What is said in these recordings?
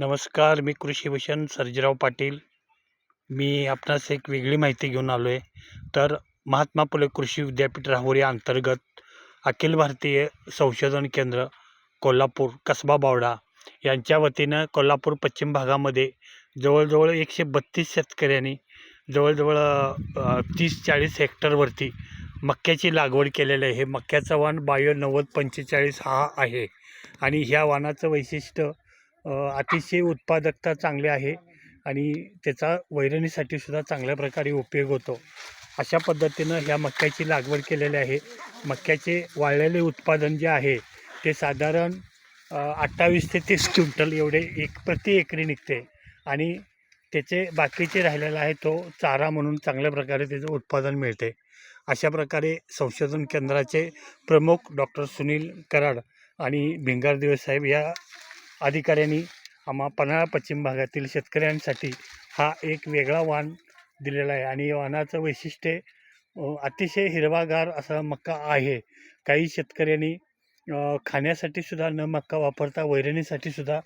नमस्कार, मी कृषीभूषण सर्जेराव पाटील. मी आपणास एक वेगळी माहिती घेऊन आलो आहे. तर महात्मा फुले कृषी विद्यापीठ राहुरी अंतर्गत अखिल भारतीय संशोधन केंद्र कोल्हापूर कसबा बावडा यांच्या वतीनं कोल्हापूर पश्चिम भागामध्ये जवळजवळ 132 शेतकऱ्यांनी जवळजवळ 30-40 हेक्टरवरती मक्याची लागवड केलेली आहे. मक्याचा वाण बायो 9045 हा आहे आणि ह्या वाणाचं वैशिष्ट्य अतिशय उत्पादकता चांगली आहे आणि त्याचा वैरणीसाठी सुद्धा चांगल्या प्रकारे उपयोग होतो. अशा पद्धतीनं ह्या मक्याची लागवड केलेली आहे. मक्याचे वाळलेले उत्पादन जे आहे ते साधारण 28 ते 30 क्विंटल एवढे प्रति एकरी निघते आणि त्याचे बाकीचे राहिलेला आहे तो चारा म्हणून चांगल्या प्रकारे त्याचं उत्पादन मिळते. अशा प्रकारे संशोधन केंद्राचे प्रमुख डॉक्टर सुनील कराड आणि भिंगार साहेब या अधिकाऱ्यांनी आम्हा पन्हाळा पश्चिम भागातील शेतकऱ्यांसाठी हा एक वेगळा वाण दिलेला आहे आणि वाणाचं वैशिष्ट्य अतिशय हिरवागार असा मका आहे. काही शेतकऱ्यांनी खाण्यासाठी सुद्धा न मका वापरता वैरणीसाठी सुद्धा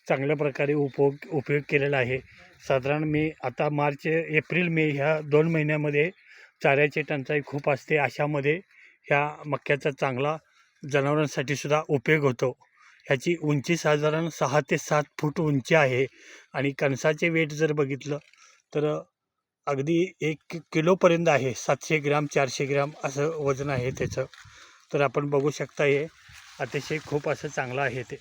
चांगल्या प्रकारे उपयोग केलेला आहे. साधारण आता मार्च, एप्रिल, मे ह्या 2 महिन्यामध्ये चाऱ्याची टंचाई खूप असते. अशामध्ये ह्या मक्याचा चांगला जनावरांसाठी सुद्धा उपयोग होतो. ह्याची उंची साधारण 6 ते 7 फूट उंची आहे आणि कणसाचे वेट जर बघितलं तर अगदी 1 किलोपर्यंत आहे. 700 ग्रॅम 400 ग्रॅम असं वजन आहे त्याचं. तर आपण बघू शकता हे अतिशय खूप असं चांगलं आहे ते.